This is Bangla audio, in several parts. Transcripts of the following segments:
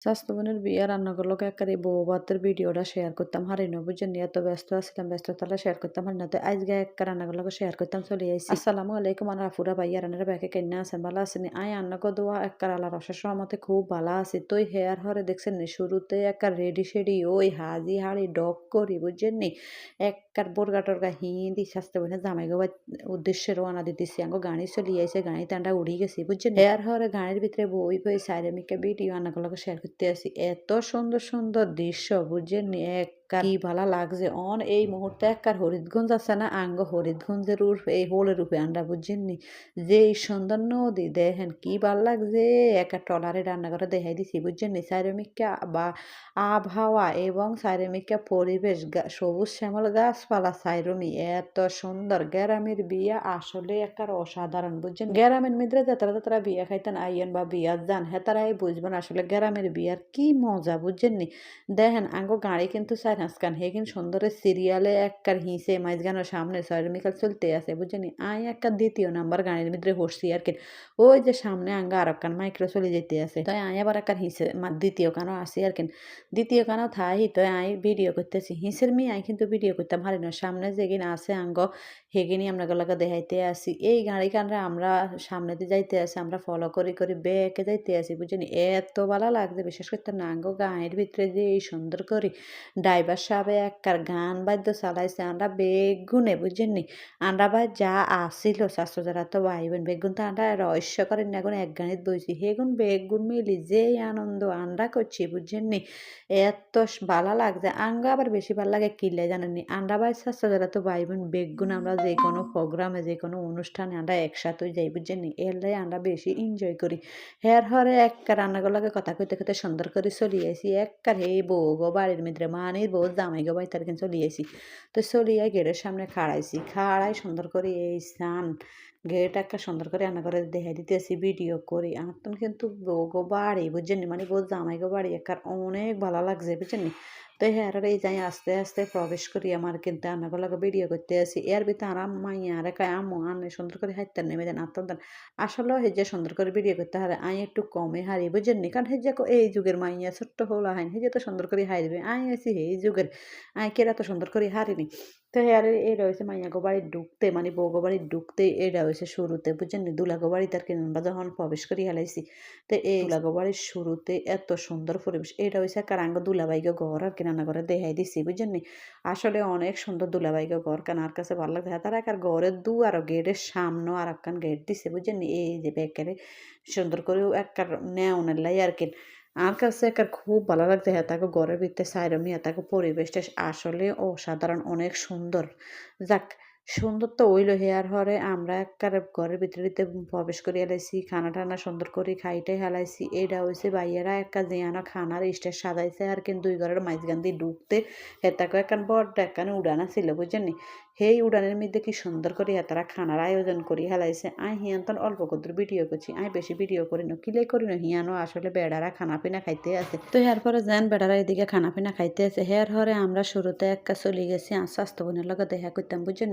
স্বাস্থ্যবানের বিয়ে রান্নাগুলোকে একেবারে বউ ভাতের ভিডিওটা শেয়ার করতাম হারিনো বুঝছেন এত ব্যস্ত আছিলাম ব্যস্ততাটা শেয়ার করতাম হারি না তো আজকে একটা রান্নাগুলোকে শেয়ার করতাম চলে আইসি আসসালামু আলাইকুম আর আফুরা ভাইয়া রান্নার ব্যাকে কেন আছেন ভালো আছেন আই আন্নাকে দোয়া একটা আল্লাহ রসের সহমতে খুব ভালো আছি তুই হেয়ার হরে দেখছেন নি শুরুতে একটা রেডি শেডি ওই হাজি হাড়ি ডক করি বুঝছেন নি একবার বোরগা টরগা হিন্দি স্বাস্থ্যবানের জামাই গো উদ্দেশ্যে রওনা দিতেছি আঙ্গো গাড়ি চলে আইছে গাড়িতে আমরা উড়ি গেছি বুঝছেন হেয়ার হরে গাড়ির ভিতরে বই বই সাইরেমিকে ভিডিও রান্নাগুলোকে শেয়ার করতে আসি এত সুন্দর সুন্দর দৃশ্য বুঝছেন নি কি ভালো লাগছে এই মুহূর্তে একবার হরিদগঞ্জ আছে না আঙ্গ হরিদগঞ্জের এই হোলের রূপে আমরা বুঝছেন নি যে এই সুন্দর নদী দেখেন কি ভাল লাগছে একটা ট্রলারে রান্না করে দেখাই দিছি বুঝছেন নি চারিমিকা বা আবহাওয়া এবং চারিমিকা পরিবেশ সবুজ শ্যামল গাছপালা চাইরমি এত সুন্দর গ্রামের বিয়া আসলে একটা অসাধারণ বুঝছেন গ্রামের মিদ্রে যাতারা বিয়া খাইতেন আইয়েন বা বিয়া যান হেতারাই বুঝবেন আসলে গ্রামের বিয়ার কি মজা বুঝছেন নি দেখেন আঙ্গো গাড়ি কিন্তু নাচকান হে কিন্তু সুন্দরের সিরিয়ালে একবার হিসে মাঝখানের সামনে সরমিকাল চলতে আছে বুঝছেনি আই একটা দ্বিতীয় নাম্বার গাড়ির ভিতরে বসছি আর কি ওই যে সামনে আঙ্গা আর একখান মাইক্রো চলে যেতে আছে তাই আই আবার একটা হিসে দ্বিতীয় কানও আসি আর কি দ্বিতীয় কানও থাই তো আই ভিডিও করতেছি হিসের মি আই কিন্তু ভিডিও করতাম হারি না সামনে যেগিন আছে আঙ্গ হেগিনি আমরা গলাকে দেখাইতে আসি এই গাড়ি কানরা আমরা সামনে দিয়ে যাইতে আসি আমরা ফলো করি করি বেঁকে যাইতে আসি বুঝছেনি এত ভালো লাগছে বিশেষ করে নাঙ্গ গাঁয়ের ভিতরে যে এই সুন্দর করে ড্রাইভার সাহেব একবার গান বাদ্য চালাইছে আমরা বেগুনে বুঝছেন নি আমরা বা যা আসিল শাস্ত্র যারা তো ভাইবেন বেগুন তো আমরা রহস্য করেন এখন এক গানিত বইছি হেগুন বেগুন মিলি যে আনন্দ আমরা করছি বুঝছেন নি এত ভালো লাগছে আঙ্গা আবার বেশি ভালো লাগে কিলে জানেন নি আমরা ভাই শাস্ত্র যারা তো ভাইবেন বেগুন আমরা যে কোনো প্রোগ্রামে যে কোনো অনুষ্ঠানে আমরা একসাথে যাই বুঝছেন নি এলাই আমরা বেশি এনজয় করি হের হরে একটা রান্নাগুলোকে কথা কইতে কইতে সুন্দর করে চলি আইসি একবার হে বউ গো বাড়ির মিদ্রে মানির বউ জামাই গো বাই তার কিন্তু চলি আইসি তো চলিয়ে গেটের সামনে খাড়াইছি খাড়াই সুন্দর করে এই সান গেট একটা সুন্দর করে রান্না করে দেখাই দিতেছি ভিডিও করি আমার তো কিন্তু বউ গো বাড়ি বুঝছেন মানে বউ জামাই গো বাড়ি একবার অনেক ভালো লাগছে বুঝছেন তো হ্যাঁ এই যাই আস্তে আস্তে প্রবেশ করি আমার কিন্তু রান্নাগুলোকে ভিডিও করতে আসি এর ভিতরে আরাম মাইয়া আরে কায় আম্মু আনে সুন্দর করে হাইতেন নেমে দেন আত্মদান আসলে হেজে সুন্দর করে ভিডিও করতে হারে আই একটু কমে হারি বুঝেননি কারণ হেজে এই যুগের মাইয়া ছোট্ট হলো হাইন হেজে তো সুন্দর করে হারবে আই আছি এই যুগের আই কেরা তো সুন্দর করে হারিনি তো আরে এটা হয়েছে মাইয়া গো বাড়ি ঢুকতে মানে বউ গো বাড়ি ঢুকতে এটা হয়েছে শুরুতে বুঝছেননি দুলা গো বাড়িতে আর কি আমরা যখন প্রবেশ করি হেলাইছি তো এই দুলা গো বাড়ির শুরুতে এত সুন্দর পরিবেশ এটা হয়েছে কারাঙ্গ দুলাবাইকে ঘর আর কি রান্না করে দেখাই দিছি বুঝছেননি আসলে অনেক সুন্দর দুলাবাইকে ঘর কেন আর কাছে ভালো লাগছে তারা এক ঘরের আর গেটের সামনে আর একখান গেট দিছে বুঝছেন এই যে বেকারে সুন্দর করে একটা নেওনের লাই আর কি আমার কাছে একটা খুব ভালো লাগছে তাকে ঘরের ভিতরে সাইরমি তাকে পরিবেশটা আসলে অসাধারণ অনেক সুন্দর যাক সুন্দর তো ওইলো হেয়ার হরে আমরা একটা ঘরের ভিতরে প্রবেশ করে এলাইছি খানা টানা সুন্দর করে খাইটাই হেলাইছি এইটা হয়েছে বাইয়েরা একটা জিয়ানো খানার স্টেজ সাজাইছে আর কিন্তু দুই ঘরের মাঝখান দিয়ে ঢুকতে হেতাকে একখান বড় একখানে উড়ানা ছিল বুঝছেন সেই উড়ানের মধ্যে কি সুন্দর করে তারা খানার আয়োজন করি হেলাইছে আই হিয়ান অল্প কদ্দুর ভিডিও করছি আই বেশি ভিডিও করি না কিলে করি না হিয়ানো আসলে বেড়ারা খানা পিনা খাইতে আছে তো এর পরে যেন বেড়ারা এদিকে খানা পিনা খাইতে আছে হের হরে আমরা শুরুতে একটা চলে গেছি আর স্বাস্থ্য বোনের লগে দেখা করতাম বুঝছেন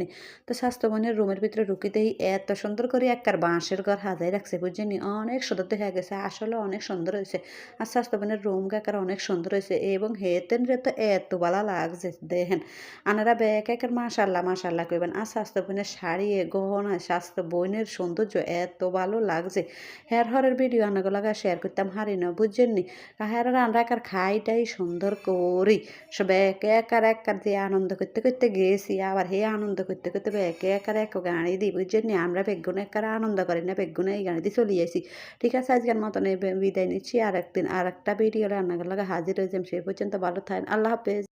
তো স্বাস্থ্য বোনের রুমের ভিতরে ঢুকিতেই এত সুন্দর করে একবার বাঁশের ঘর হাজাই রাখছে বুঝছেন অনেক সুন্দর দেখা গেছে আসলে অনেক সুন্দর হয়েছে আর স্বাস্থ্য বোনের রুম গাকার অনেক সুন্দর হয়েছে এবং হেতেন রে তো এত ভালো লাগছে দেখেন আনারা ব্যাগ একের মাশাল্লাহ মাশাল্লাহ কইবেন আর স্বাস্থ্য বোনের শাড়ি গহনা স্বাস্থ্য বোনের সৌন্দর্য এত ভালো লাগছে হের হরের ভিডিও আনাগুলাকে শেয়ার করতাম হারি না বুঝছেন হের আমরা একার খাইটাই সুন্দর করি সব একে একার একার দিয়ে আনন্দ করতে করতে গেছি আবার হে আনন্দ করতে করতে একে একার এক গাড়ি দিই বুঝছেন আমরা বেগুনে একার আনন্দ করি না বেগুনে এই গাড়ি দিয়ে চলে আসি ঠিক আছে আজকের মতন বিদায় নিচ্ছি আর একদিন আর একটা ভিডিও রান্নাগুলোকে হাজির হয়েছে সে পর্যন্ত ভালো থাকেন আল্লাহ হাফেজ।